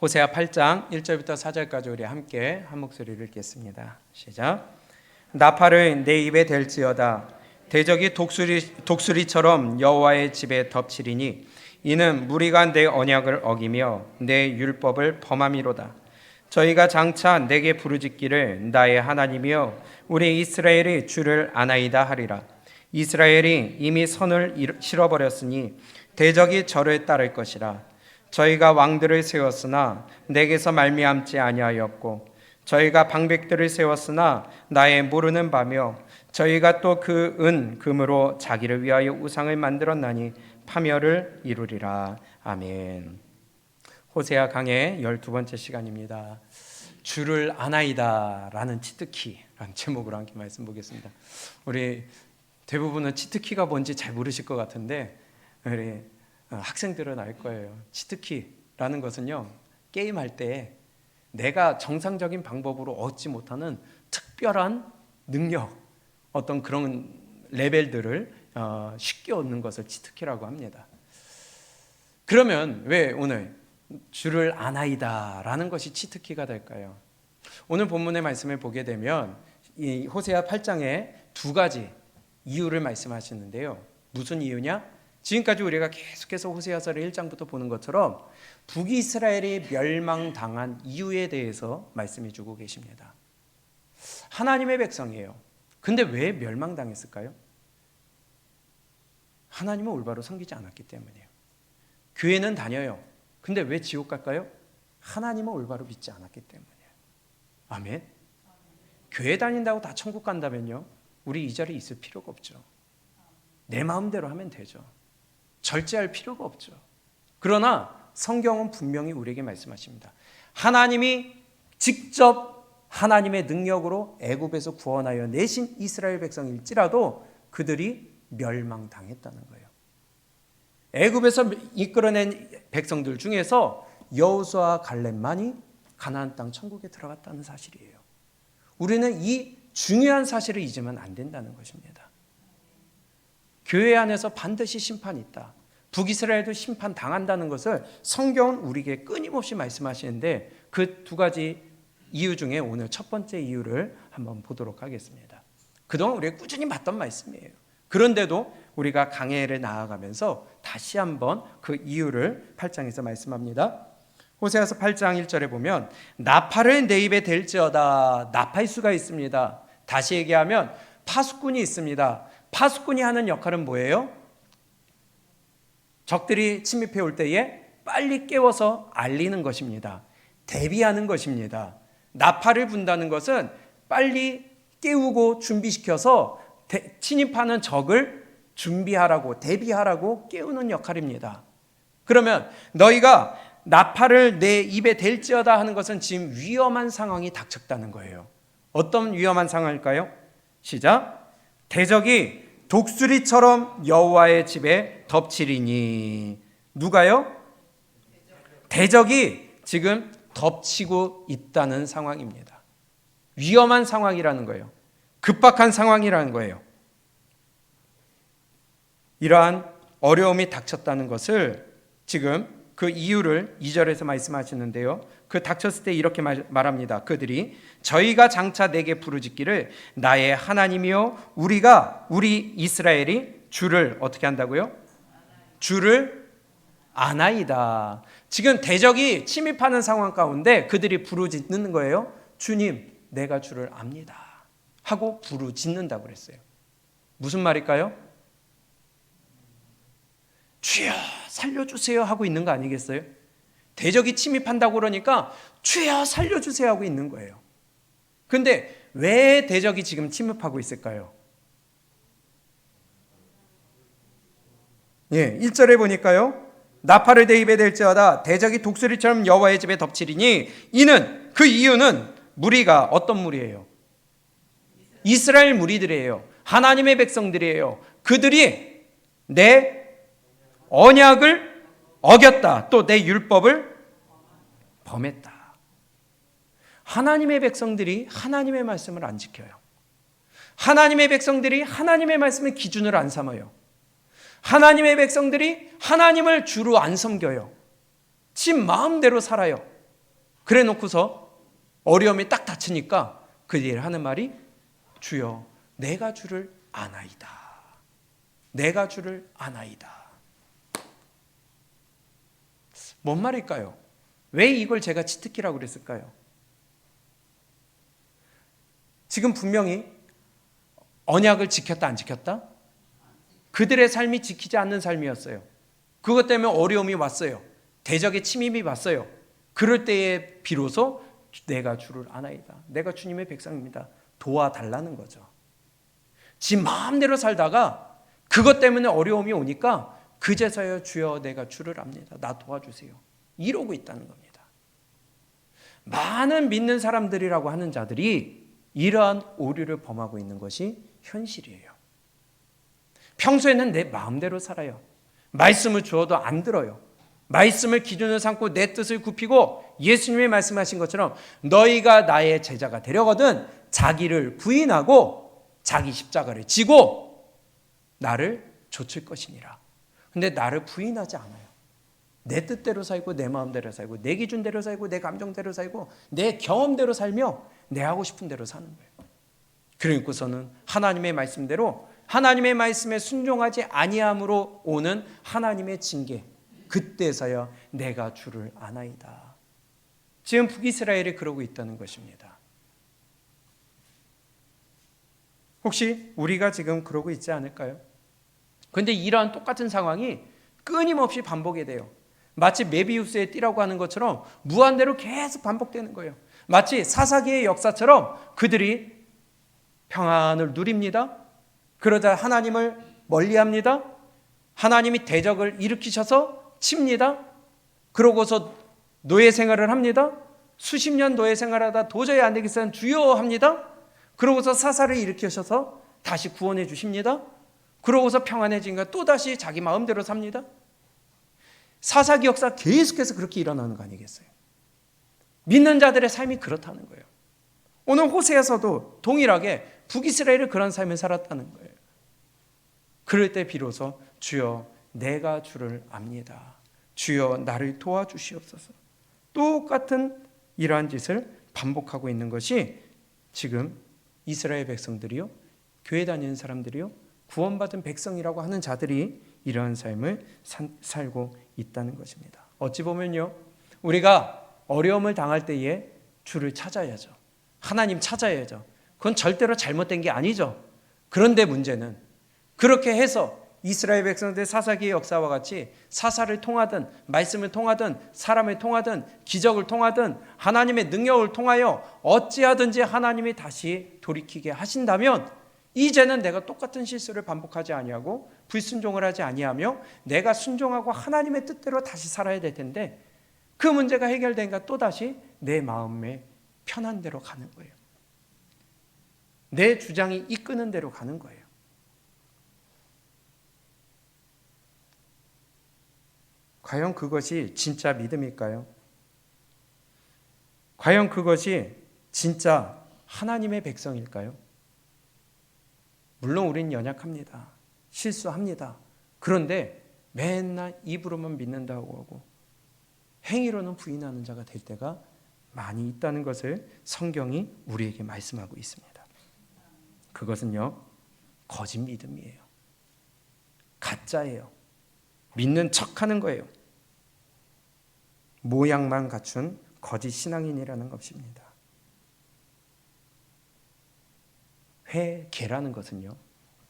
호세아 8장 1절부터 4절까지 우리 함께 한 목소리를 읽겠습니다. 시작. 나팔을 내 입에 댈지어다. 대적이 독수리처럼 여호와의 집에 덮치리니 이는 무리가 내 언약을 어기며 내 율법을 범함이로다. 저희가 장차 내게 부르짖기를 나의 하나님이여 우리 이스라엘이 주를 아나이다 하리라. 이스라엘이 이미 선을 실어버렸으니 대적이 저를 따를 것이라. 저희가 왕들을 세웠으나 내게서 말미암지 아니하였고 저희가 방백들을 세웠으나 나의 모르는 바며 저희가 또 그 은 금으로 자기를 위하여 우상을 만들었나니 파멸을 이루리라. 아멘. 호세아 강의 12번째 시간입니다. 주를 아나이다 라는 치트키라는 제목으로 함께 말씀 보겠습니다. 우리 대부분은 치트키가 뭔지 잘 모르실 것 같은데 우리 학생들은 알 거예요. 치트키라는 것은요, 게임할 때 내가 정상적인 방법으로 얻지 못하는 특별한 능력, 어떤 그런 레벨들을 쉽게 얻는 것을 치트키라고 합니다. 그러면 왜 오늘 주를 아나이다 라는 것이 치트키가 될까요? 오늘 본문의 말씀을 보게 되면 이 호세아 8장에 두 가지 이유를 말씀하시는데요. 무슨 이유냐? 지금까지 우리가 계속해서 호세아서를 1장부터 보는 것처럼 북이스라엘이 멸망당한 이유에 대해서 말씀해 주고 계십니다. 하나님의 백성이에요. 근데 왜 멸망당했을까요? 하나님은 올바로 섬기지 않았기 때문이에요. 교회는 다녀요. 근데 왜 지옥 갈까요? 하나님은 올바로 믿지 않았기 때문이에요. 아멘. 교회 다닌다고 다 천국 간다면요, 우리 이 자리에 있을 필요가 없죠. 내 마음대로 하면 되죠. 절제할 필요가 없죠. 그러나 성경은 분명히 우리에게 말씀하십니다. 하나님이 직접 하나님의 능력으로 애굽에서 구원하여 내신 이스라엘 백성일지라도 그들이 멸망당했다는 거예요. 애굽에서 이끌어낸 백성들 중에서 여호수아와 갈렙만이 가나안 땅 천국에 들어갔다는 사실이에요. 우리는 이 중요한 사실을 잊으면 안 된다는 것입니다. 교회 안에서 반드시 심판이 있다. 북이스라엘도 심판 당한다는 것을 성경은 우리에게 끊임없이 말씀하시는데 그 두 가지 이유 중에 오늘 첫 번째 이유를 한번 보도록 하겠습니다. 그동안 우리가 꾸준히 봤던 말씀이에요. 그런데도 우리가 강해를 나아가면서 다시 한번 그 이유를 8장에서 말씀합니다. 호세아서 8장 1절에 보면 나팔을 내 입에 댈지어다. 나팔수가 있습니다. 다시 얘기하면 파수꾼이 있습니다. 파수꾼이 하는 역할은 뭐예요? 적들이 침입해 올 때에 빨리 깨워서 알리는 것입니다. 대비하는 것입니다. 나팔을 분다는 것은 빨리 깨우고 준비시켜서 침입하는 적을 준비하라고, 대비하라고 깨우는 역할입니다. 그러면 너희가 나팔을 내 입에 댈지어다 하는 것은 지금 위험한 상황이 닥쳤다는 거예요. 어떤 위험한 상황일까요? 시작. 대적이 독수리처럼 여호와의 집에 덮치리니. 누가요? 대적이 지금 덮치고 있다는 상황입니다. 위험한 상황이라는 거예요. 급박한 상황이라는 거예요. 이러한 어려움이 닥쳤다는 것을 지금 그 이유를 2절에서 말씀하시는데요. 그 닥쳤을 때 이렇게 말합니다. 그들이 저희가 장차 내게 부르짖기를 나의 하나님이요 우리 이스라엘이 주를 어떻게 한다고요? 주를 아나이다. 지금 대적이 침입하는 상황 가운데 그들이 부르짖는 거예요. 주님, 내가 주를 압니다 하고 부르짖는다고 그랬어요. 무슨 말일까요? 주여 살려주세요 하고 있는 거 아니겠어요? 대적이 침입한다고 그러니까 주여 살려주세요 하고 있는 거예요. 그런데 왜 대적이 지금 침입하고 있을까요? 1절에 보니까요. 나팔을 내 입에 댈지어다. 대적이 독수리처럼 여호와의 집에 덮치리니 이는 그 이유는 무리가 어떤 무리예요? 이스라엘 무리들이에요. 하나님의 백성들이에요. 그들이 내 언약을 어겼다. 또 내 율법을 범했다. 하나님의 백성들이 하나님의 말씀을 안 지켜요. 하나님의 백성들이 하나님의 말씀을 기준으로 안 삼아요. 하나님의 백성들이 하나님을 주로 안 섬겨요. 지 마음대로 살아요. 그래 놓고서 어려움이 딱 닥치니까 그들이 하는 말이 주여 내가 주를 아나이다. 내가 주를 아나이다. 뭔 말일까요? 왜 이걸 제가 치트키라고 그랬을까요? 지금 분명히 언약을 지켰다 안 지켰다? 그들의 삶이 지키지 않는 삶이었어요. 그것 때문에 어려움이 왔어요. 대적의 침입이 왔어요. 그럴 때에 비로소 내가 주를 아나이다. 내가 주님의 백성입니다. 도와달라는 거죠. 지 마음대로 살다가 그것 때문에 어려움이 오니까 그제서야 주여 내가 주를 압니다. 나 도와주세요. 이러고 있다는 겁니다. 많은 믿는 사람들이라고 하는 자들이 이러한 오류를 범하고 있는 것이 현실이에요. 평소에는 내 마음대로 살아요. 말씀을 주어도 안 들어요. 말씀을 기준으로 삼고 내 뜻을 굽히고 예수님이 말씀하신 것처럼 너희가 나의 제자가 되려거든 자기를 부인하고 자기 십자가를 지고 나를 좇을 것이니라. 근데 나를 부인하지 않아요. 내 뜻대로 살고 내 마음대로 살고 내 기준대로 살고 내 감정대로 살고 내 경험대로 살며 내 하고 싶은 대로 사는 거예요. 그러고서는 하나님의 말씀대로 하나님의 말씀에 순종하지 아니함으로 오는 하나님의 징계, 그때서야 내가 주를 아나이다. 지금 북이스라엘이 그러고 있다는 것입니다. 혹시 우리가 지금 그러고 있지 않을까요? 그런데 이러한 똑같은 상황이 끊임없이 반복이 돼요. 마치 메비우스의 띠라고 하는 것처럼 무한대로 계속 반복되는 거예요. 마치 사사기의 역사처럼 그들이 평안을 누립니다. 그러자 하나님을 멀리합니다. 하나님이 대적을 일으키셔서 칩니다. 그러고서 노예 생활을 합니다. 수십 년 노예 생활하다 도저히 안 되겠어요. 주여 합니다. 그러고서 사사를 일으키셔서 다시 구원해 주십니다. 그러고서 평안해지니까 또다시 자기 마음대로 삽니다. 사사기 역사 계속해서 그렇게 일어나는 거 아니겠어요? 믿는 자들의 삶이 그렇다는 거예요. 오늘 호세에서도 동일하게 북이스라엘이 그런 삶을 살았다는 거예요. 그럴 때 비로소 주여 내가 주를 압니다. 주여 나를 도와주시옵소서. 똑같은 이러한 짓을 반복하고 있는 것이 지금 이스라엘 백성들이요, 교회 다니는 사람들이요, 구원받은 백성이라고 하는 자들이 이러한 삶을 살고 있다는 것입니다. 어찌 보면요, 우리가 어려움을 당할 때에 주를 찾아야죠. 하나님 찾아야죠. 그건 절대로 잘못된 게 아니죠. 그런데 문제는 그렇게 해서 이스라엘 백성들 사사기의 역사와 같이 사사를 통하든 말씀을 통하든 사람을 통하든 기적을 통하든 하나님의 능력을 통하여 어찌하든지 하나님이 다시 돌이키게 하신다면 이제는 내가 똑같은 실수를 반복하지 아니하고 불순종을 하지 아니하며 내가 순종하고 하나님의 뜻대로 다시 살아야 될 텐데 그 문제가 해결되니까 또다시 내 마음에 편한 대로 가는 거예요. 내 주장이 이끄는 대로 가는 거예요. 과연 그것이 진짜 믿음일까요? 과연 그것이 진짜 하나님의 백성일까요? 물론 우리는 연약합니다. 실수합니다. 그런데 맨날 입으로만 믿는다고 하고 행위로는 부인하는 자가 될 때가 많이 있다는 것을 성경이 우리에게 말씀하고 있습니다. 그것은요, 거짓 믿음이에요. 가짜예요. 믿는 척하는 거예요. 모양만 갖춘 거짓 신앙인이라는 것입니다. 회개라는 것은요,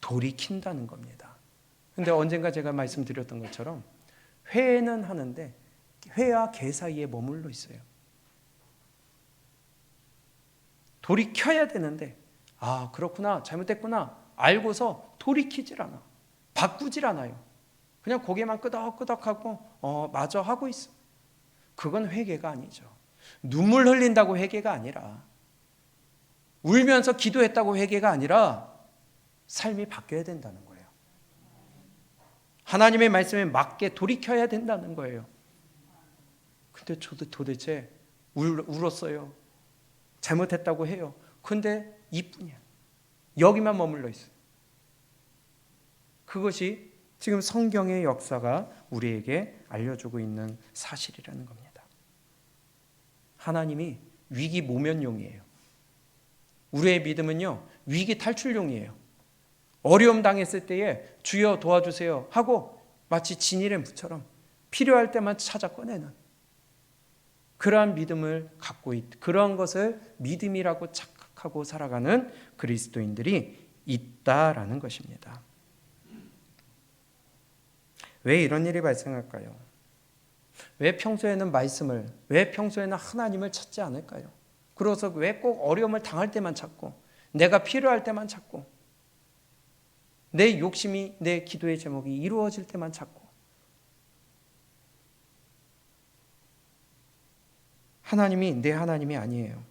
돌이킨다는 겁니다. 그런데 언젠가 제가 말씀드렸던 것처럼 회는 하는데 회와 개 사이에 머물러 있어요. 돌이켜야 되는데 아 그렇구나 잘못됐구나 알고서 돌이키질 않아. 바꾸질 않아요. 그냥 고개만 끄덕끄덕하고 맞아 하고 있어. 그건 회개가 아니죠. 눈물 흘린다고 회개가 아니라 울면서 기도했다고 회개가 아니라 삶이 바뀌어야 된다는 거예요. 하나님의 말씀에 맞게 돌이켜야 된다는 거예요. 근데 저도 도대체 울었어요. 잘못했다고 해요. 근데 이뿐이야. 여기만 머물러 있어요. 그것이 지금 성경의 역사가 우리에게 알려주고 있는 사실이라는 겁니다. 하나님이 위기 모면용이에요. 우리의 믿음은요, 위기 탈출용이에요. 어려움 당했을 때에 주여 도와주세요 하고 마치 진일의 무처럼 필요할 때만 찾아 꺼내는 그러한 믿음을 갖고 그러한 것을 믿음이라고 착각하고 살아가는 그리스도인들이 있다라는 것입니다. 왜 이런 일이 발생할까요? 왜 평소에는 말씀을, 왜 평소에는 하나님을 찾지 않을까요? 그래서 왜 꼭 어려움을 당할 때만 찾고 내가 필요할 때만 찾고 내 욕심이, 내 기도의 제목이 이루어질 때만 찾고 하나님이 내 하나님이 아니에요.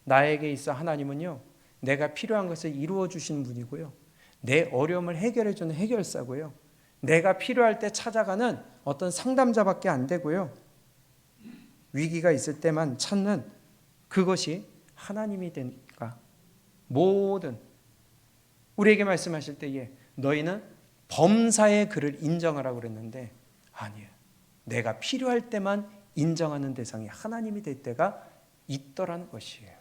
나에게 있어 하나님은요, 내가 필요한 것을 이루어 주시는 분이고요, 내 어려움을 해결해 주는 해결사고요, 내가 필요할 때 찾아가는 어떤 상담자밖에 안 되고요, 위기가 있을 때만 찾는 그것이 하나님이 되니까 모든 우리에게 말씀하실 때에 너희는 범사의 그를 인정하라고 그랬는데 아니에요. 내가 필요할 때만 인정하는 대상이 하나님이 될 때가 있더라는 것이에요.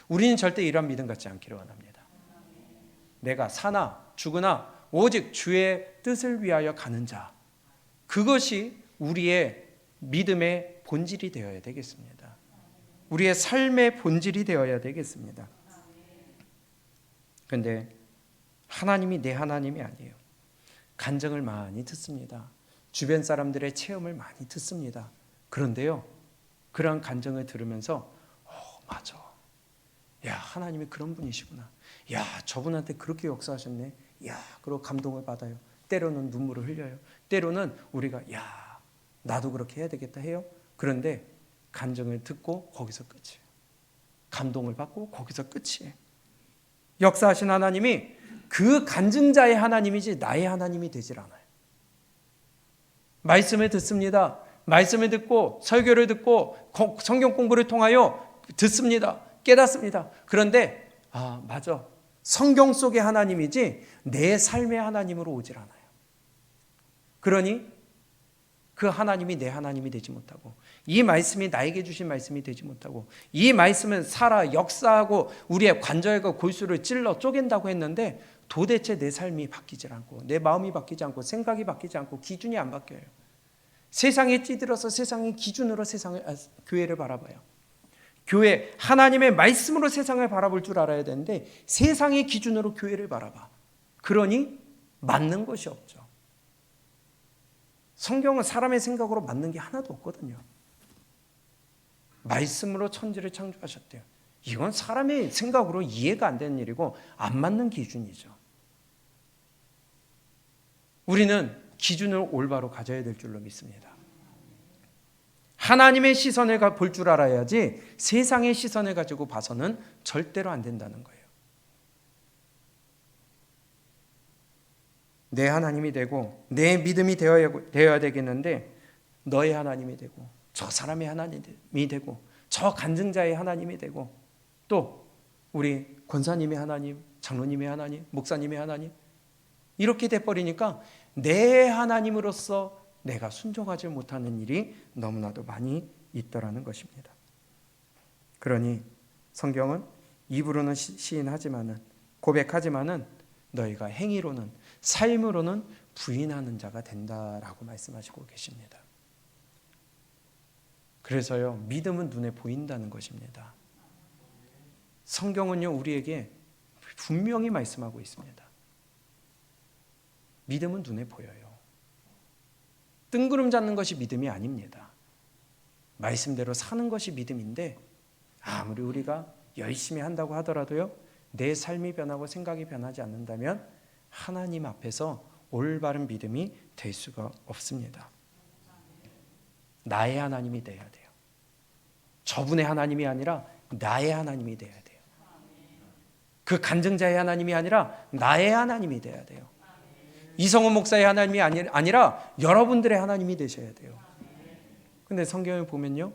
우리는 절대 이런 믿음 갖지 않기를 원합니다. 내가 사나 죽으나 오직 주의 뜻을 위하여 가는 자, 그것이 우리의 믿음의 본질이 되어야 되겠습니다. 우리의 삶의 본질이 되어야 되겠습니다. 그런데 하나님이 내 하나님이 아니에요. 간증을 많이 듣습니다. 주변 사람들의 체험을 많이 듣습니다. 그런데요, 그러한 간증을 들으면서 맞아, 야, 하나님이 그런 분이시구나, 야, 저분한테 그렇게 역사하셨네, 야, 그리고 감동을 받아요. 때로는 눈물을 흘려요. 때로는 우리가 야, 나도 그렇게 해야 되겠다 해요. 그런데 간증을 듣고 거기서 끝이에요. 감동을 받고 거기서 끝이에요. 역사하신 하나님이 그 간증자의 하나님이지 나의 하나님이 되질 않아요. 말씀을 듣습니다. 말씀을 듣고 설교를 듣고 성경 공부를 통하여 듣습니다. 깨닫습니다. 그런데 맞아, 성경 속의 하나님이지 내 삶의 하나님으로 오질 않아요. 그러니 그 하나님이 내 하나님이 되지 못하고, 이 말씀이 나에게 주신 말씀이 되지 못하고, 이 말씀은 살아 역사하고 우리의 관절과 골수를 찔러 쪼갠다고 했는데 도대체 내 삶이 바뀌질 않고, 내 마음이 바뀌지 않고, 생각이 바뀌지 않고, 기준이 안 바뀌어요. 세상에 찌들어서 세상의 기준으로 교회를 바라봐요. 교회, 하나님의 말씀으로 세상을 바라볼 줄 알아야 되는데 세상의 기준으로 교회를 바라봐. 그러니 맞는 것이 없죠. 성경은 사람의 생각으로 맞는 게 하나도 없거든요. 말씀으로 천지를 창조하셨대요. 이건 사람의 생각으로 이해가 안 되는 일이고 안 맞는 기준이죠. 우리는 기준을 올바로 가져야 될 줄로 믿습니다. 하나님의 시선을 볼 줄 알아야지 세상의 시선을 가지고 봐서는 절대로 안 된다는 거예요. 내 하나님이 되고 내 믿음이 되어야 되겠는데 너의 하나님이 되고 저 사람의 하나님이 되고 저 간증자의 하나님이 되고 또 우리 권사님의 하나님, 장로님의 하나님, 목사님의 하나님 이렇게 돼버리니까 내 하나님으로서 내가 순종하지 못하는 일이 너무나도 많이 있더라는 것입니다. 그러니 성경은 입으로는 시인하지만은 고백하지만은 너희가 행위로는 삶으로는 부인하는 자가 된다라고 말씀하시고 계십니다. 그래서요, 믿음은 눈에 보인다는 것입니다. 성경은요, 우리에게 분명히 말씀하고 있습니다. 믿음은 눈에 보여요. 뜬구름 잡는 것이 믿음이 아닙니다. 말씀대로 사는 것이 믿음인데 아무리 우리가 열심히 한다고 하더라도요, 내 삶이 변하고 생각이 변하지 않는다면 하나님 앞에서 올바른 믿음이 될 수가 없습니다. 나의 하나님이 돼야 돼요. 저분의 하나님이 아니라 나의 하나님이 돼야 돼요. 그 간증자의 하나님이 아니라 나의 하나님이 돼야 돼요. 이성훈 목사의 하나님이 아니라 여러분들의 하나님이 되셔야 돼요. 근데 성경을 보면요,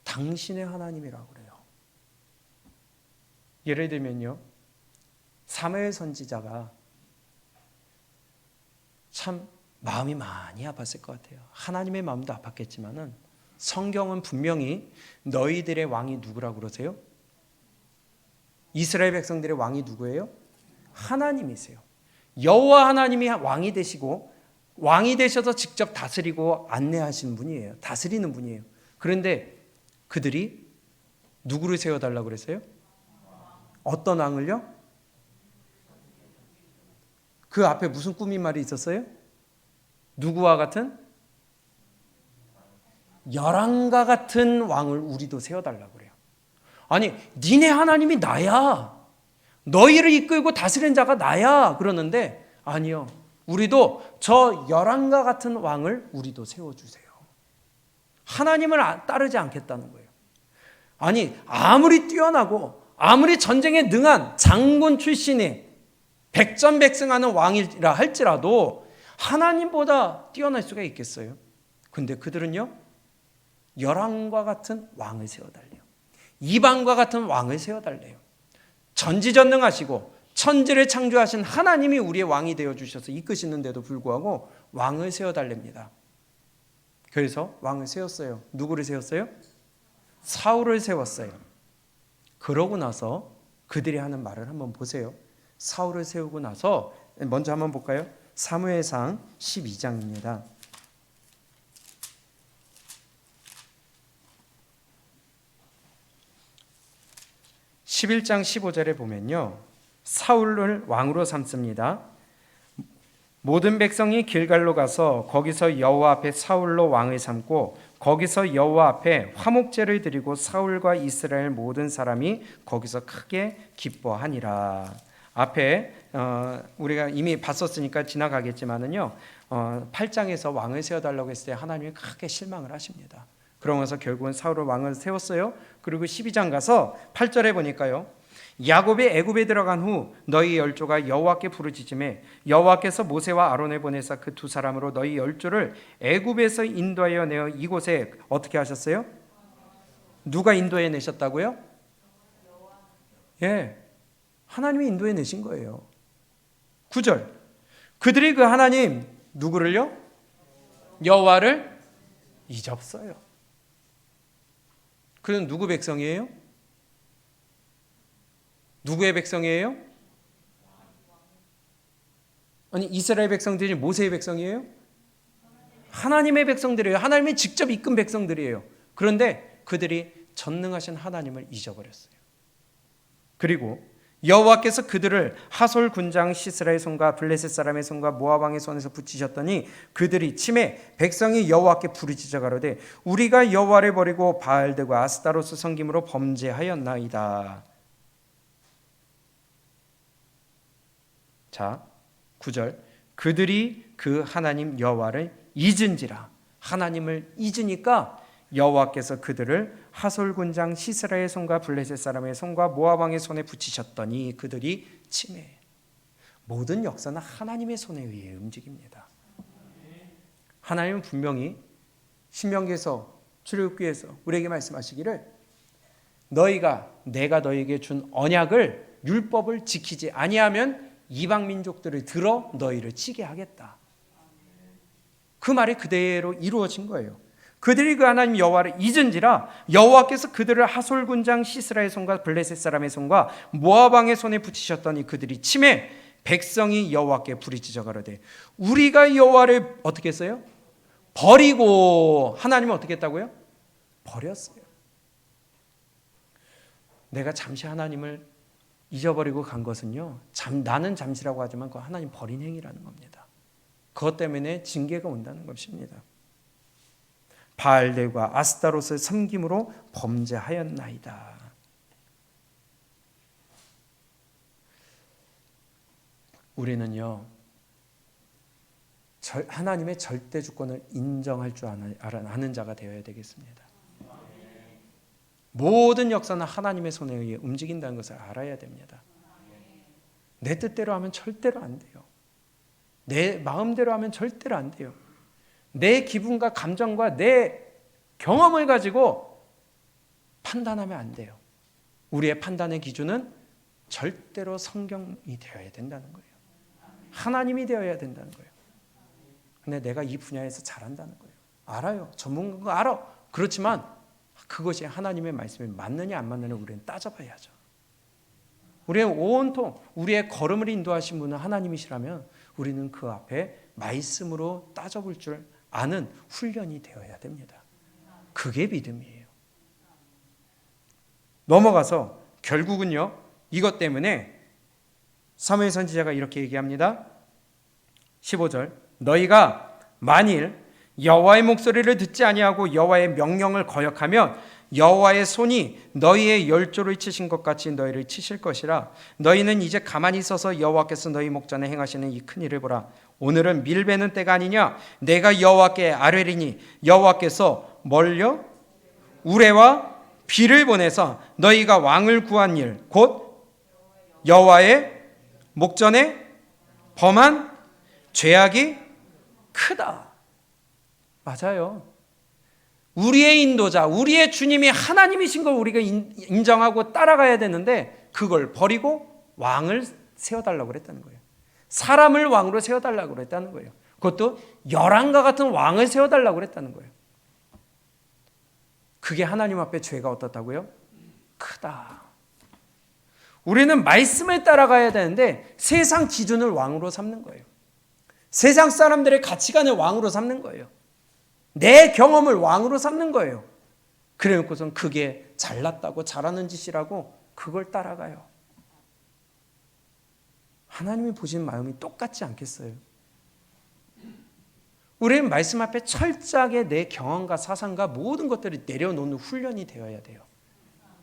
당신의 하나님이라고 그래요. 예를 들면요, 사무엘 선지자가 참 마음이 많이 아팠을 것 같아요. 하나님의 마음도 아팠겠지만은 성경은 분명히 너희들의 왕이 누구라고 그러세요? 이스라엘 백성들의 왕이 누구예요? 하나님이세요. 여호와 하나님이 왕이 되시고 왕이 되셔서 직접 다스리고 안내하시는 분이에요. 다스리는 분이에요. 그런데 그들이 누구를 세워달라고 그랬어요? 어떤 왕을요? 그 앞에 무슨 꾸민말이 있었어요? 누구와 같은? 열왕과 같은 왕을 우리도 세워달라고 그래요. 아니, 니네 하나님이 나야. 너희를 이끌고 다스리는 자가 나야. 그러는데 아니요. 우리도 저 열왕과 같은 왕을 우리도 세워주세요. 하나님을 따르지 않겠다는 거예요. 아니, 아무리 뛰어나고 아무리 전쟁에 능한 장군 출신이 백전백승하는 왕이라 할지라도 하나님보다 뛰어날 수가 있겠어요? 근데 그들은요, 열왕과 같은 왕을 세워달래요. 이방과 같은 왕을 세워달래요. 전지전능하시고 천지를 창조하신 하나님이 우리의 왕이 되어주셔서 이끄시는데도 불구하고 왕을 세워달랍니다. 그래서 왕을 세웠어요. 누구를 세웠어요? 사울을 세웠어요. 그러고 나서 그들이 하는 말을 한번 보세요. 사울을 세우고 나서 먼저 한번 볼까요? 사무엘상 12장입니다. 11장 15절에 보면요, 사울을 왕으로 삼습니다. 모든 백성이 길갈로 가서 거기서 여호와 앞에 사울로 왕을 삼고 거기서 여호와 앞에 화목제를 드리고 사울과 이스라엘 모든 사람이 거기서 크게 기뻐하니라. 앞에 우리가 이미 봤었으니까 지나가겠지만은요, 8장에서 왕을 세워달라고 했을 때 하나님이 크게 실망을 하십니다. 그러면서 결국은 사울을 왕을 세웠어요. 그리고 12장 가서 8절에 보니까요, 야곱이 애굽에 들어간 후 너희 열조가 여호와께 부르짖음에 여호와께서 모세와 아론을 보내사 그 두 사람으로 너희 열조를 애굽에서 인도하여 내어 이곳에 어떻게 하셨어요? 누가 인도해 내셨다고요? 예, 하나님이 인도해 내신 거예요. 9절, 그들이 그 하나님 누구를요? 여호와를 잊었어요. 그는 누구 백성이에요? 누구의 백성이에요? 아니, 이스라엘 백성들이 모세의 백성이에요? 하나님의 백성들이에요. 하나님이 직접 이끈 백성들이에요. 그런데 그들이 전능하신 하나님을 잊어버렸어요. 그리고 여호와께서 그들을 하솔 군장 시스라의 손과 블레셋 사람의 손과 모압 왕의 손에서 붙이셨더니 그들이 치매 백성이 여호와께 부르짖어 가로되 우리가 여호와를 버리고 바알들과 아스타로스 섬김으로 범죄하였나이다. 자, 9절, 그들이 그 하나님 여호와를 잊은지라. 하나님을 잊으니까 여호와께서 그들을 하솔 군장 시스라의 손과 블레셋 사람의 손과 모압 왕의 손에 붙이셨더니 그들이 치매. 모든 역사는 하나님의 손에 의해 움직입니다. 하나님은 분명히 신명기에서 출애굽기에서 우리에게 말씀하시기를 내가 너희에게 준 언약을 율법을 지키지 아니하면 이방 민족들을 들어 너희를 치게 하겠다. 그 말이 그대로 이루어진 거예요. 그들이 그 하나님 여호와를 잊은지라 여호와께서 그들을 하솔 군장 시스라의 손과 블레셋 사람의 손과 모압 왕의 손에 붙이셨더니 그들이 치매 백성이 여호와께 부르짖어 가로되 우리가 여호와를 어떻게 했어요? 버리고. 하나님은 어떻게 했다고요? 버렸어요. 내가 잠시 하나님을 잊어버리고 간 것은요, 나는 잠시라고 하지만 그건 하나님 버린 행위라는 겁니다. 그것 때문에 징계가 온다는 것입니다. 바알들과 아스타롯을 섬김으로 범죄하였나이다. 우리는요, 하나님의 절대 주권을 인정할 줄 아는 자가 되어야 되겠습니다. 모든 역사는 하나님의 손에 의해 움직인다는 것을 알아야 됩니다. 내 뜻대로 하면 절대로 안 돼요. 내 마음대로 하면 절대로 안 돼요. 내 기분과 감정과 내 경험을 가지고 판단하면 안 돼요. 우리의 판단의 기준은 절대로 성경이 되어야 된다는 거예요. 하나님이 되어야 된다는 거예요. 근데 내가 이 분야에서 잘한다는 거예요. 알아요. 전문가인 거 알아. 그렇지만 그것이 하나님의 말씀이 맞느냐 안 맞느냐 우리는 따져봐야죠. 우리의 온통 우리의 걸음을 인도하신 분은 하나님이시라면 우리는 그 앞에 말씀으로 따져볼 줄 아는 훈련이 되어야 됩니다. 그게 믿음이에요. 넘어가서 결국은요, 이것 때문에 사무엘 선지자가 이렇게 얘기합니다. 15절, 너희가 만일 여호와의 목소리를 듣지 아니하고 여호와의 명령을 거역하면 여호와의 손이 너희의 열조를 치신 것 같이 너희를 치실 것이라. 너희는 이제 가만히 있어서 여호와께서 너희 목전에 행하시는 이 큰 일을 보라. 오늘은 밀베는 때가 아니냐. 내가 여호와께 아뢰리니 여호와께서 멀려 우레와 비를 보내서 너희가 왕을 구한 일 곧 여호와의 목전에 범한 죄악이 크다. 맞아요. 우리의 인도자, 우리의 주님이 하나님이신 걸 우리가 인정하고 따라가야 되는데 그걸 버리고 왕을 세워달라고 그랬다는 거예요. 사람을 왕으로 세워달라고 그랬다는 거예요. 그것도 열왕과 같은 왕을 세워달라고 그랬다는 거예요. 그게 하나님 앞에 죄가 어떻다고요? 크다. 우리는 말씀을 따라가야 되는데 세상 기준을 왕으로 삼는 거예요. 세상 사람들의 가치관을 왕으로 삼는 거예요. 내 경험을 왕으로 삼는 거예요. 그래 놓고선 그게 잘났다고 잘하는 짓이라고 그걸 따라가요. 하나님이 보시는 마음이 똑같지 않겠어요? 우리는 말씀 앞에 철저하게 내 경험과 사상과 모든 것들을 내려놓는 훈련이 되어야 돼요.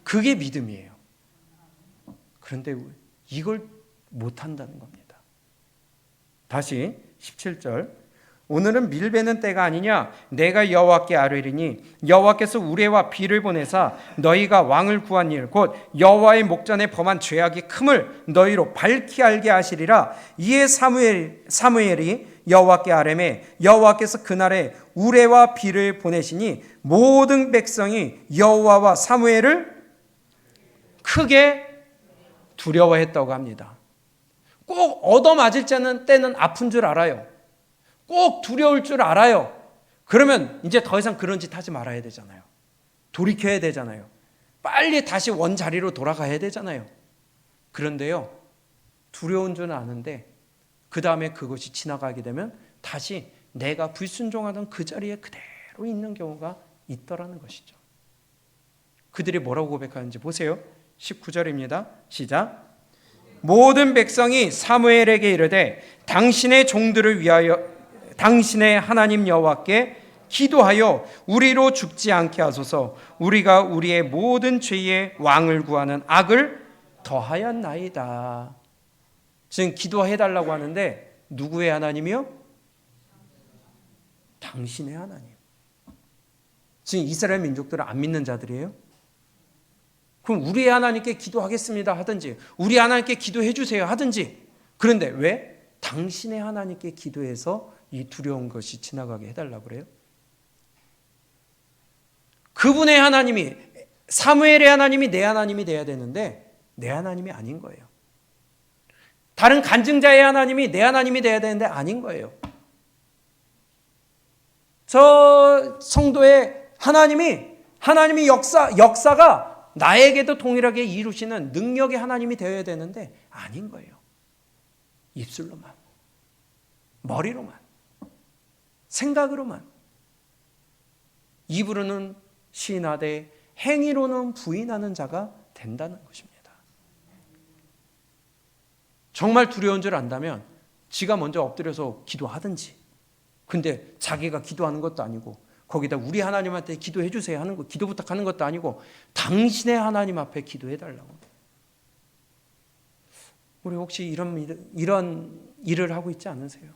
그게 믿음이에요. 그런데 이걸 못한다는 겁니다. 다시 17절, 오늘은 밀베는 때가 아니냐. 내가 여호와께 아뢰리니 여호와께서 우레와 비를 보내사 너희가 왕을 구한 일 곧 여호와의 목전에 범한 죄악이 큼을 너희로 밝히 알게 하시리라. 이에 사무엘이 여호와께 아뢰매 여호와께서 그날에 우레와 비를 보내시니 모든 백성이 여호와와 사무엘을 크게 두려워했다고 합니다. 꼭 얻어맞을 때는 아픈 줄 알아요. 꼭 두려울 줄 알아요. 그러면 이제 더 이상 그런 짓 하지 말아야 되잖아요. 돌이켜야 되잖아요. 빨리 다시 원자리로 돌아가야 되잖아요. 그런데요, 두려운 줄 아는데 그 다음에 그것이 지나가게 되면 다시 내가 불순종하던 그 자리에 그대로 있는 경우가 있더라는 것이죠. 그들이 뭐라고 고백하는지 보세요. 19절입니다. 시작. 모든 백성이 사무엘에게 이르되 당신의 종들을 위하여 당신의 하나님 여호와께 기도하여 우리로 죽지 않게 하소서. 우리가 우리의 모든 죄의 왕을 구하는 악을 더하였나이다. 지금 기도해달라고 하는데 누구의 하나님이요? 당신의 하나님. 지금 이스라엘 민족들은 안 믿는 자들이에요? 그럼 우리 하나님께 기도하겠습니다 하든지 우리 하나님께 기도해 주세요 하든지. 그런데 왜? 당신의 하나님께 기도해서 이 두려운 것이 지나가게 해달라고 그래요? 그분의 하나님이, 사무엘의 하나님이 내 하나님이 돼야 되는데 내 하나님이 아닌 거예요. 다른 간증자의 하나님이 내 하나님이 돼야 되는데 아닌 거예요. 저 성도의 하나님이 역사가 나에게도 동일하게 이루시는 능력의 하나님이 되어야 되는데 아닌 거예요. 입술로만, 머리로만, 생각으로만, 입으로는 시인하되 행위로는 부인하는 자가 된다는 것입니다. 정말 두려운 줄 안다면 지가 먼저 엎드려서 기도하든지, 근데 자기가 기도하는 것도 아니고 거기다 우리 하나님한테 기도해 주세요 하는 거, 기도 부탁하는 것도 아니고 당신의 하나님 앞에 기도해 달라고. 우리 혹시 이런 일을 하고 있지 않으세요?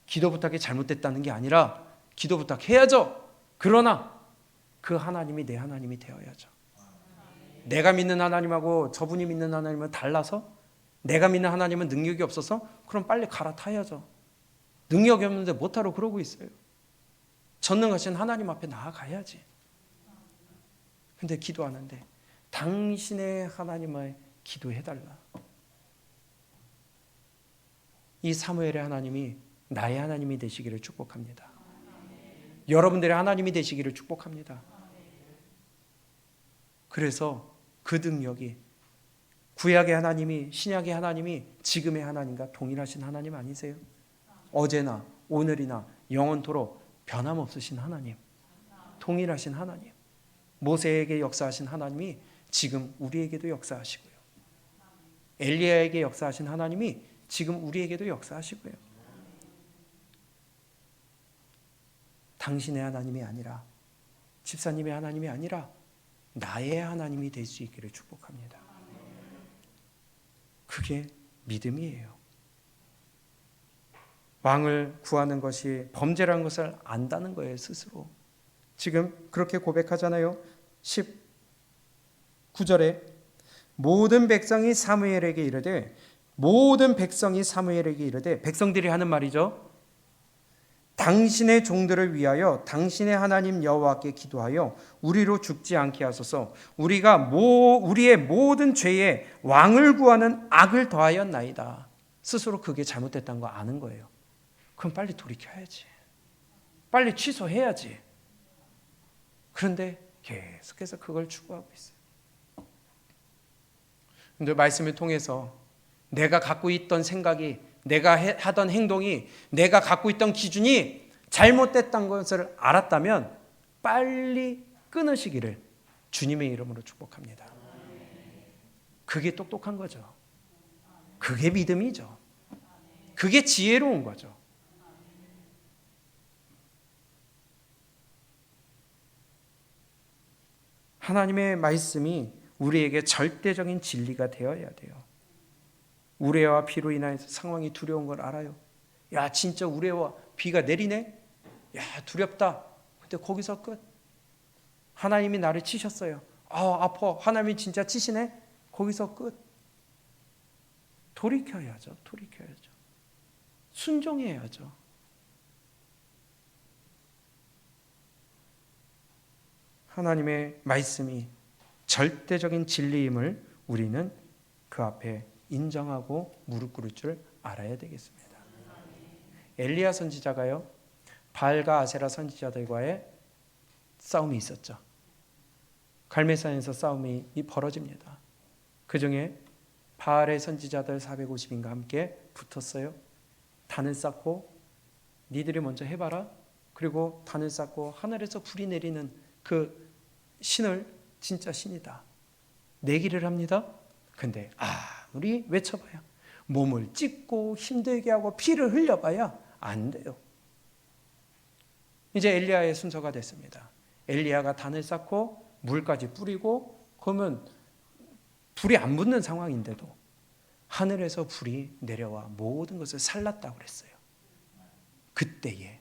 기도 부탁이 잘못됐다는 게 아니라 기도 부탁해야죠. 그러나 그 하나님이 내 하나님이 되어야죠. 내가 믿는 하나님하고 저분이 믿는 하나님은 달라서, 내가 믿는 하나님은 능력이 없어서 그럼 빨리 갈아타야죠. 능력이 없는데 못하러 그러고 있어요. 전능하신 하나님 앞에 나아가야지. 근데 기도하는데 당신의 하나님을 기도해달라. 이 사무엘의 하나님이 나의 하나님이 되시기를 축복합니다. 여러분들의 하나님이 되시기를 축복합니다. 그래서 그 능력이 구약의 하나님이, 신약의 하나님이 지금의 하나님과 동일하신 하나님 아니세요? 어제나 오늘이나 영원토록 변함없으신 하나님, 동일하신 하나님, 모세에게 역사하신 하나님이 지금 우리에게도 역사하시고요. 엘리야에게 역사하신 하나님이 지금 우리에게도 역사하시고요. 당신의 하나님이 아니라, 집사님의 하나님이 아니라 나의 하나님이 될 수 있기를 축복합니다. 그게 믿음이에요. 왕을 구하는 것이 범죄라는 것을 안다는 거예요, 스스로. 지금 그렇게 고백하잖아요. 19절에 모든 백성이 사무엘에게 이르되, 모든 백성이 사무엘에게 이르되, 백성들이 하는 말이죠. 당신의 종들을 위하여 당신의 하나님 여호와께 기도하여 우리로 죽지 않게 하소서. 우리가 우리의 모든 죄에 왕을 구하는 악을 더하였나이다. 스스로 그게 잘못됐다는 거 아는 거예요. 그럼 빨리 돌이켜야지. 빨리 취소해야지. 그런데 계속해서 그걸 추구하고 있어요. 근데 말씀을 통해서 내가 갖고 있던 생각이, 내가 하던 행동이, 내가 갖고 있던 기준이 잘못됐다는 것을 알았다면 빨리 끊으시기를 주님의 이름으로 축복합니다. 그게 똑똑한 거죠. 그게 믿음이죠. 그게 지혜로운 거죠. 하나님의 말씀이 우리에게 절대적인 진리가 되어야 돼요. 우레와 비로 인해서 상황이 두려운 걸 알아요. 야, 진짜 우레와 비가 내리네? 야, 두렵다. 근데 거기서 끝. 하나님이 나를 치셨어요. 아파. 하나님이 진짜 치시네? 거기서 끝. 돌이켜야죠. 순종해야죠. 하나님의 말씀이 절대적인 진리임을 우리는 그 앞에 인정하고 무릎 꿇을 줄 알아야 되겠습니다. 엘리야 선지자가요, 바알과 아세라 선지자들과의 싸움이 있었죠. 갈멜산에서 싸움이 벌어집니다. 그 중에 바알의 선지자들 450인과 함께 붙었어요. 단을 쌓고 니들이 먼저 해봐라. 그리고 단을 쌓고 하늘에서 불이 내리는 그 신을 진짜 신이다 내기를 합니다. 근데 아무리 외쳐봐야, 몸을 찢고 힘들게 하고 피를 흘려봐야 안 돼요. 이제 엘리야의 순서가 됐습니다. 엘리야가 단을 쌓고 물까지 뿌리고, 그러면 불이 안 붙는 상황인데도 하늘에서 불이 내려와 모든 것을 살랐다고 그랬어요. 그때에,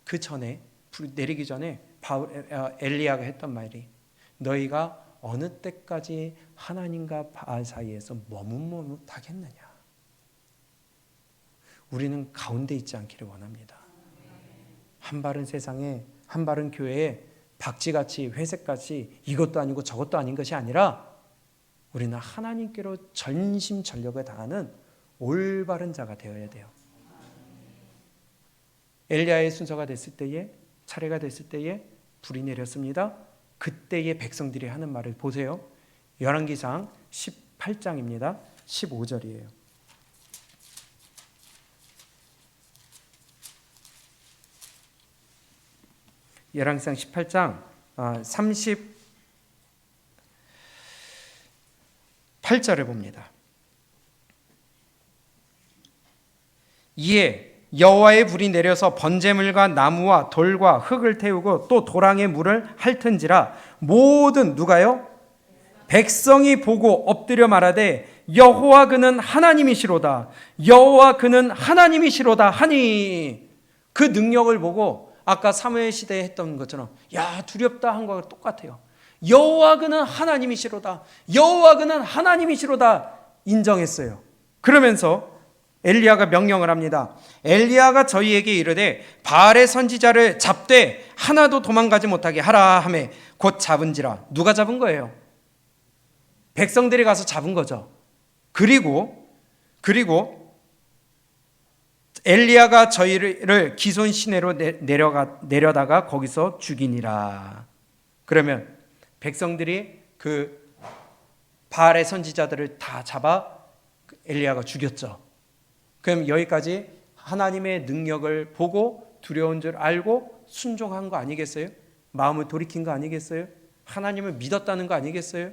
그 전에, 불 내리기 전에 엘리야가 했던 말이, 너희가 어느 때까지 하나님과 바알 사이에서 머뭇머뭇하겠느냐. 우리는 가운데 있지 않기를 원합니다. 한 발은 세상에, 한 발은 교회에 박쥐같이, 회색같이 이것도 아니고 저것도 아닌 것이 아니라 우리는 하나님께로 전심전력을 다하는 올바른 자가 되어야 돼요. 엘리야의 순서가 됐을 때에, 차례가 됐을 때에 불이 내렸습니다. 그때의 백성들이 하는 말을 보세요. 열왕기상 18장입니다. 15절이에요. 열왕기상 18장 38절을 봅니다. 이에 여호와의 불이 내려서 번제물과 나무와 돌과 흙을 태우고 또 도랑에 물을 핥은지라 모든, 누가요? 백성이 보고 엎드려 말하되 여호와 그는 하나님이시로다. 여호와 그는 하나님이시로다 하니, 그 능력을 보고 아까 사무엘 시대에 했던 것처럼 야, 두렵다 한 거랑 똑같아요. 여호와 그는 하나님이시로다. 여호와 그는 하나님이시로다 인정했어요. 그러면서 엘리야가 명령을 합니다. 엘리야가 저희에게 이르되 바알의 선지자를 잡되 하나도 도망가지 못하게 하라 하매 곧 잡은지라. 누가 잡은 거예요? 백성들이 가서 잡은 거죠. 그리고 엘리야가 저희를 기손 시내로 내려다가 거기서 죽이니라. 그러면 백성들이 그 바알의 선지자들을 다 잡아 엘리야가 죽였죠. 그럼 여기까지 하나님의 능력을 보고 두려운 줄 알고 순종한 거 아니겠어요? 마음을 돌이킨 거 아니겠어요? 하나님을 믿었다는 거 아니겠어요?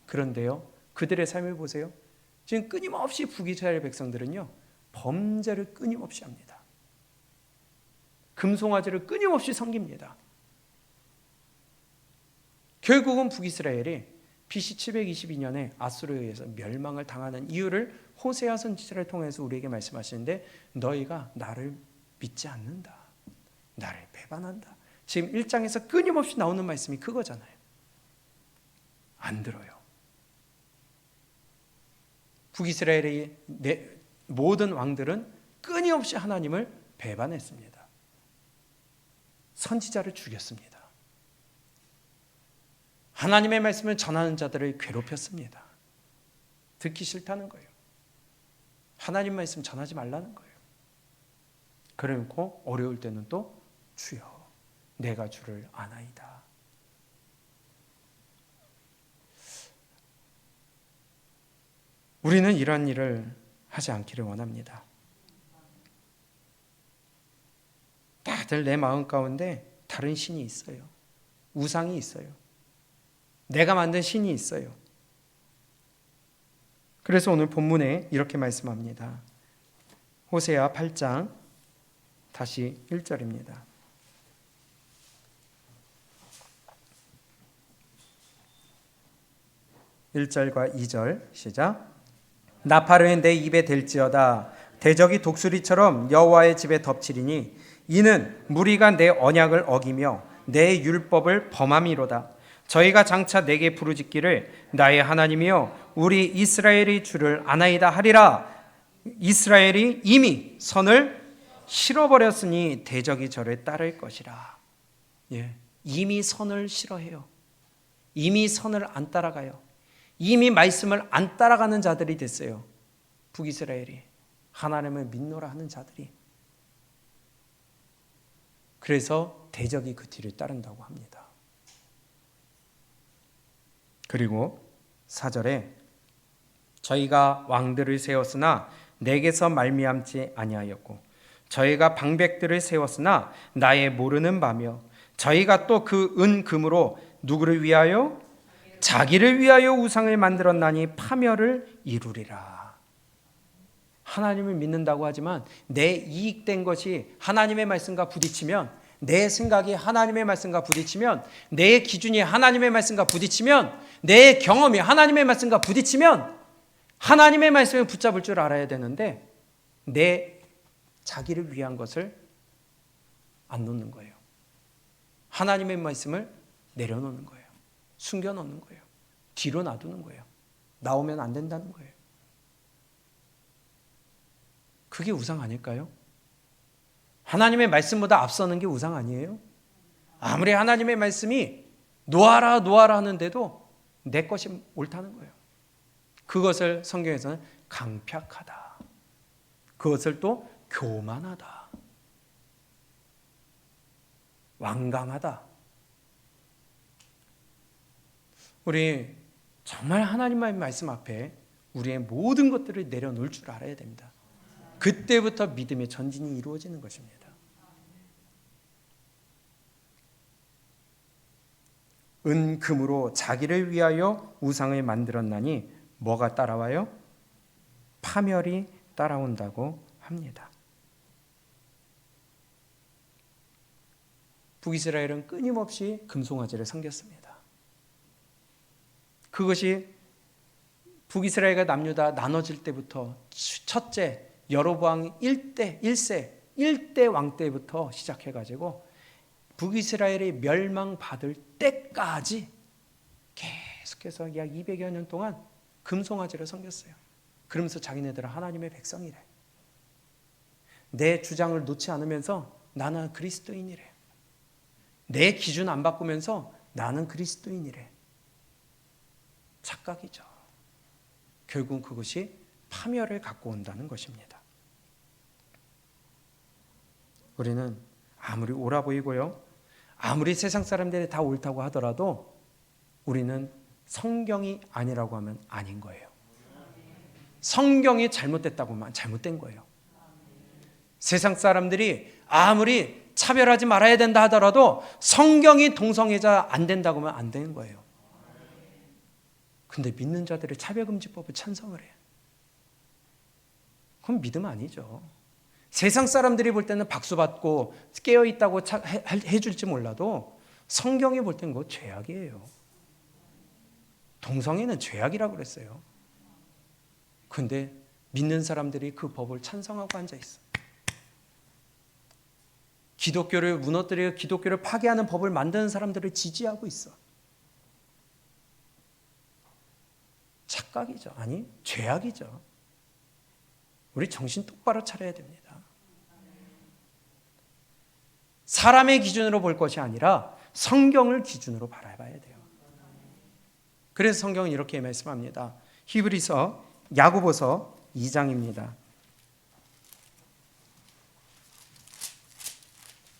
그런데요, 그들의 삶을 보세요. 지금 끊임없이 북이스라엘 백성들은요, 범죄를 끊임없이 합니다. 금송아지를 끊임없이 섬깁니다. 결국은 북이스라엘이 BC 722년에 아수르에 의해서 멸망을 당하는 이유를 호세아 선지자를 통해서 우리에게 말씀하시는데, 너희가 나를 믿지 않는다, 나를 배반한다. 지금 1장에서 끊임없이 나오는 말씀이 그거잖아요. 안 들어요. 북이스라엘의 모든 왕들은 끊임없이 하나님을 배반했습니다. 선지자를 죽였습니다. 하나님의 말씀을 전하는 자들을 괴롭혔습니다. 듣기 싫다는 거예요. 하나님 말씀 전하지 말라는 거예요. 그래놓고 어려울 때는 또 주여 내가 주를 아나이다. 우리는 이런 일을 하지 않기를 원합니다. 다들 내 마음 가운데 다른 신이 있어요. 우상이 있어요. 내가 만든 신이 있어요. 그래서 오늘 본문에 이렇게 말씀합니다. 호세아 8장 다시 1절입니다. 1절과 2절 시작. 나팔은 내 입에 댈지어다. 대적이 독수리처럼 여호와의 집에 덮치리니 이는 무리가 내 언약을 어기며 내 율법을 범함이로다. 저희가 장차 내게 부르짖기를 나의 하나님이여 우리 이스라엘의 주를 아나이다 하리라. 이스라엘이 이미 선을 싫어버렸으니 대적이 저를 따를 것이라. 이미 선을 싫어해요. 이미 선을 안 따라가요. 이미 말씀을 안 따라가는 자들이 됐어요. 북이스라엘이 하나님을 믿노라 하는 자들이. 그래서 대적이 그 뒤를 따른다고 합니다. 그리고 4절에 저희가 왕들을 세웠으나 내게서 말미암지 아니하였고 저희가 방백들을 세웠으나 나의 모르는 바며 저희가 또 그 은금으로 누구를 위하여? 자기를 위하여 우상을 만들었나니 파멸을 이루리라. 하나님을 믿는다고 하지만 내 이익된 것이 하나님의 말씀과 부딪히면, 내 생각이 하나님의 말씀과 부딪히면, 내 기준이 하나님의 말씀과 부딪히면, 내 경험이 하나님의 말씀과 부딪히면 하나님의 말씀을 붙잡을 줄 알아야 되는데 내 자기를 위한 것을 안 놓는 거예요. 하나님의 말씀을 내려놓는 거예요. 숨겨놓는 거예요. 뒤로 놔두는 거예요. 나오면 안 된다는 거예요. 그게 우상 아닐까요? 하나님의 말씀보다 앞서는 게 우상 아니에요? 아무리 하나님의 말씀이 놓아라 놓아라 하는데도 내 것이 옳다는 거예요. 그것을 성경에서는 강팍하다, 그것을 또 교만하다, 완강하다. 우리 정말 하나님의 말씀 앞에 우리의 모든 것들을 내려놓을 줄 알아야 됩니다. 그때부터 믿음의 전진이 이루어지는 것입니다. 은금으로 자기를 위하여 우상을 만들었나니 뭐가 따라와요? 파멸이 따라온다고 합니다. 북이스라엘은 끊임없이 금송아지를 섬겼습니다. 그것이 북이스라엘과 남유다 나눠질 때부터 첫째 여로보암 1대 왕 때부터 시작해가지고 북이스라엘이 멸망받을 때까지 계속해서 약 200여 년 동안 금송아지를 섬겼어요. 그러면서 자기네들은 하나님의 백성이래. 내 주장을 놓지 않으면서 나는 그리스도인이래. 내 기준 안 바꾸면서 나는 그리스도인이래. 착각이죠. 결국은 그것이 파멸을 갖고 온다는 것입니다. 우리는 아무리 옳아 보이고요, 아무리 세상 사람들이 다 옳다고 하더라도 우리는 성경이 아니라고 하면 아닌 거예요. 성경이 잘못됐다고 하면 잘못된 거예요. 세상 사람들이 아무리 차별하지 말아야 된다 하더라도 성경이 동성애자 안 된다고 하면 안 되는 거예요. 근데 믿는 자들의 차별금지법을 찬성을 해요. 그건 믿음 아니죠. 세상 사람들이 볼 때는 박수 받고 깨어있다고 해줄지 몰라도 성경이 볼 때는 그거 죄악이에요. 동성애는 죄악이라고 그랬어요. 근데 믿는 사람들이 그 법을 찬성하고 앉아있어. 기독교를 무너뜨리고 기독교를 파괴하는 법을 만드는 사람들을 지지하고 있어. 착각이죠. 아니, 죄악이죠. 우리 정신 똑바로 차려야 됩니다. 사람의 기준으로 볼 것이 아니라 성경을 기준으로 바라봐야 돼요. 그래서 성경은 이렇게 말씀합니다. 히브리서, 야고보서 2장입니다.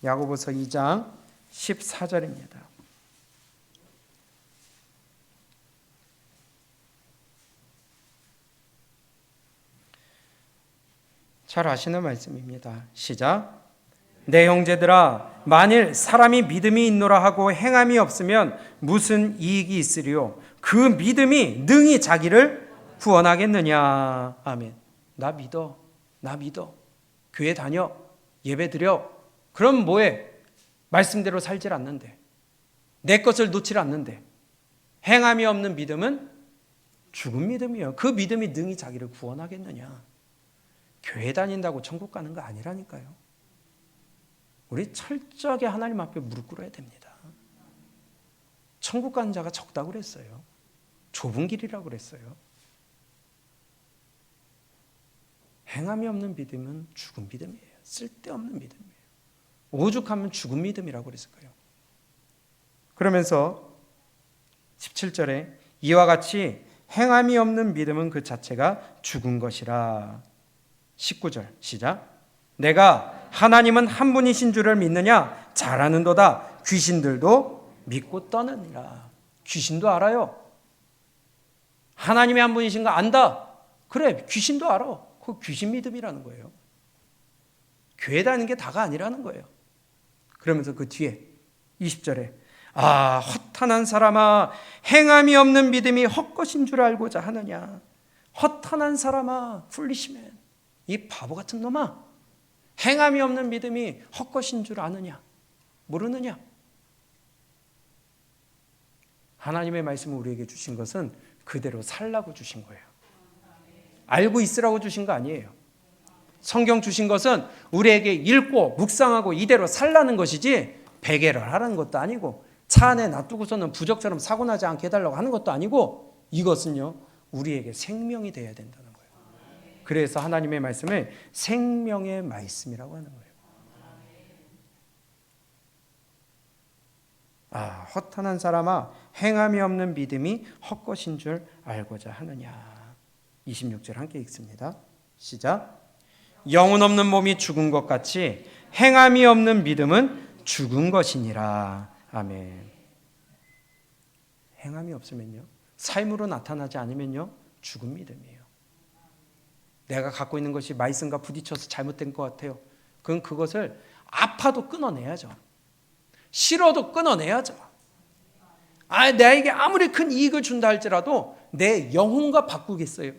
야고보서 2장 14절입니다. 잘 아시는 말씀입니다. 시작. 내 형제들아, 만일 사람이 믿음이 있노라 하고 행함이 없으면 무슨 이익이 있으리요? 그 믿음이 능히 자기를 구원하겠느냐. 아멘. 나 믿어. 교회 다녀. 예배 드려. 그럼 뭐해? 말씀대로 살질 않는데, 내 것을 놓질 않는데, 행함이 없는 믿음은 죽은 믿음이에요. 그 믿음이 능히 자기를 구원하겠느냐. 교회 다닌다고 천국 가는 거 아니라니까요. 우리 철저하게 하나님 앞에 무릎 꿇어야 됩니다. 천국 가는 자가 적다고 그랬어요. 좁은 길이라고 그랬어요. 행함이 없는 믿음은 죽은 믿음이에요. 쓸데없는 믿음이에요. 오죽하면 죽은 믿음이라고 그랬을 거예요. 그러면서 17절에 이와 같이 행함이 없는 믿음은 그 자체가 죽은 것이라. 19절 시작. 내가 하나님은 한 분이신 줄을 믿느냐? 잘 아는도다. 귀신들도 믿고 떠느니라. 귀신도 알아요. 하나님이 한 분이신 거 안다. 그래, 귀신도 알아. 그 귀신 믿음이라는 거예요. 교회 다니는 게 다가 아니라는 거예요. 그러면서 그 뒤에 20절에 아, 허탄한 사람아, 행함이 없는 믿음이 헛것인 줄 알고자 하느냐. 허탄한 사람아, 풀리시면 이 바보 같은 놈아, 행함이 없는 믿음이 헛것인 줄 아느냐, 모르느냐. 하나님의 말씀을 우리에게 주신 것은 그대로 살라고 주신 거예요. 알고 있으라고 주신 거 아니에요. 성경 주신 것은 우리에게 읽고 묵상하고 이대로 살라는 것이지 베개를 하라는 것도 아니고 차 안에 놔두고서는 부적처럼 사고 나지 않게 해달라고 하는 것도 아니고, 이것은요 우리에게 생명이 되어야 된다는 거예요. 그래서 하나님의 말씀을 생명의 말씀이라고 하는 거예요. 아, 허탄한 사람아, 행함이 없는 믿음이 헛것인 줄 알고자 하느냐. 26절 함께 읽습니다. 시작. 영혼 없는 몸이 죽은 것 같이 행함이 없는 믿음은 죽은 것이니라. 아멘. 행함이 없으면요, 삶으로 나타나지 않으면요, 죽은 믿음이에요. 내가 갖고 있는 것이 말씀과 부딪혀서 잘못된 것 같아요. 그건 그것을 아파도 끊어내야죠. 싫어도 끊어내야죠. 나에게 아무리 큰 이익을 준다 할지라도 내 영혼과 바꾸겠어요?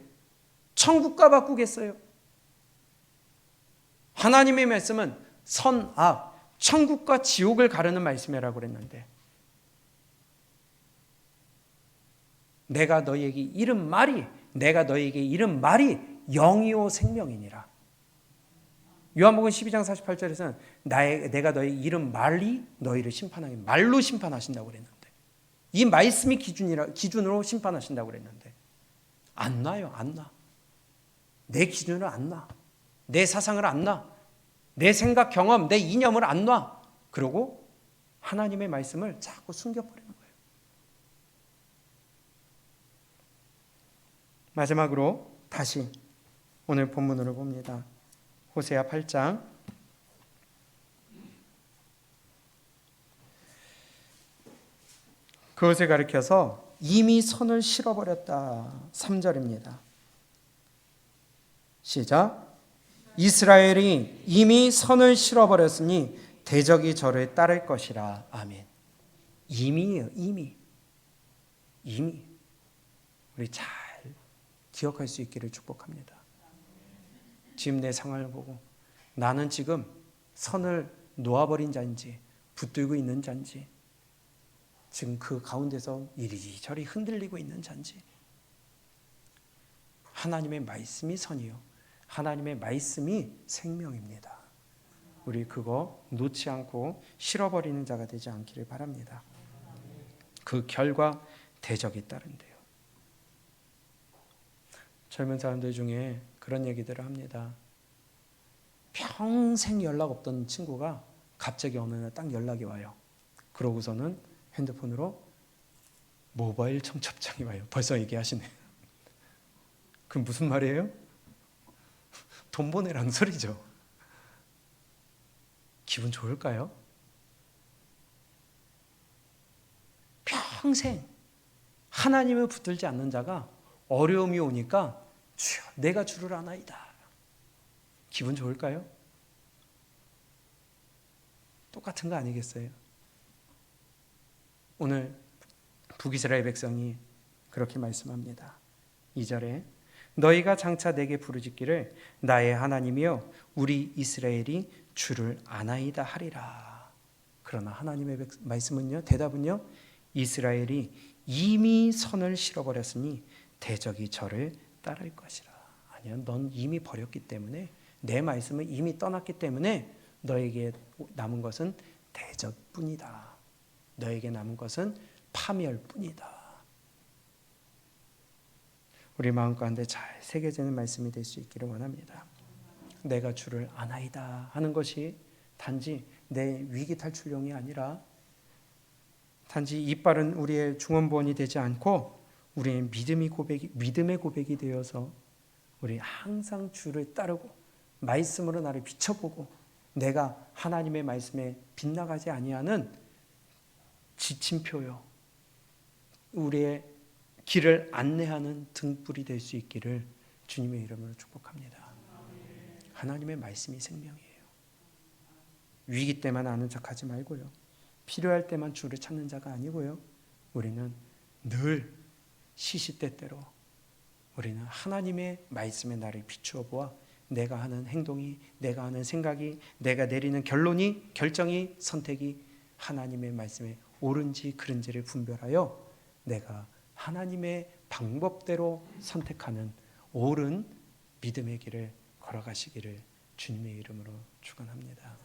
천국과 바꾸겠어요? 하나님의 말씀은 선, 악, 천국과 지옥을 가르는 말씀이라고 그랬는데, 내가 너희에게 이른 말이 영이요 생명이니라. 요한복음 12장 48절에서는 내가 너희 이른 말이 너희를 심판하기, 말로 심판하신다고 그랬는데, 이 말씀이 기준으로 심판하신다고 그랬는데 안 나요. 안 나. 내 기준을 안 나. 내 사상을 안 나. 내 생각, 경험, 내 이념을 안 놔. 그러고 하나님의 말씀을 자꾸 숨겨버리는 거예요. 마지막으로 다시 오늘 본문으로 봅니다. 호세아 8장 그것을 가리켜서 이미 선을 실어버렸다. 3절입니다. 시작. 이스라엘이 이미 선을 실어버렸으니 대적이 저를 따를 것이라. 아멘. 이미예요. 이미. 우리 잘 기억할 수 있기를 축복합니다. 지금 내 상황을 보고 나는 지금 선을 놓아버린 자인지 붙들고 있는 자인지, 지금 그 가운데서 이리저리 흔들리고 있는 자인지. 하나님의 말씀이 선이요, 하나님의 말씀이 생명입니다. 우리 그거 놓지 않고 실어버리는 자가 되지 않기를 바랍니다. 그 결과 대적이 따른대요. 젊은 사람들 중에 그런 얘기들을 합니다. 평생 연락 없던 친구가 갑자기 어느 날 딱 연락이 와요. 그러고서는 핸드폰으로 모바일 청첩장이 와요. 벌써 얘기하시네요. 그 무슨 말이에요? 돈 보내라는 소리죠. 기분 좋을까요? 평생 하나님을 붙들지 않는 자가 어려움이 오니까 주여 내가 주를 아나이다. 기분 좋을까요? 똑같은 거 아니겠어요? 오늘 북이스라엘 백성이 그렇게 말씀합니다. 2절에 너희가 장차 내게 부르짖기를 나의 하나님이여 우리 이스라엘이 주를 아나이다 하리라. 그러나 하나님의 말씀은요, 대답은요, 이스라엘이 이미 선을 실어버렸으니 대적이 저를 따를 것이라. 아니야, 넌 이미 버렸기 때문에, 내 말씀은 이미 떠났기 때문에 너에게 남은 것은 대적뿐이다. 너에게 남은 것은 파멸뿐이다. 우리 마음 가운데 잘 새겨지는 말씀이 될 수 있기를 원합니다. 내가 주를 아나이다 하는 것이 단지 내 위기 탈출용이 아니라, 단지 이빨은 우리의 중원부원이 되지 않고 우리의 믿음의 고백이 되어서 우리 항상 주를 따르고 말씀으로 나를 비춰보고 내가 하나님의 말씀에 빗나가지 아니하는 지침표요, 우리의 길을 안내하는 등불이 될 수 있기를 주님의 이름으로 축복합니다. 하나님의 말씀이 생명이에요. 위기 때만 아는 척하지 말고요, 필요할 때만 주를 찾는 자가 아니고요, 우리는 늘 시시때때로 우리는 하나님의 말씀에 나를 비추어 보아 내가 하는 행동이, 내가 하는 생각이, 내가 내리는 결정이, 선택이 하나님의 말씀에 옳은지 그른지를 분별하여 내가 하나님의 방법대로 선택하는 옳은 믿음의 길을 걸어가시기를 주님의 이름으로 축원합니다.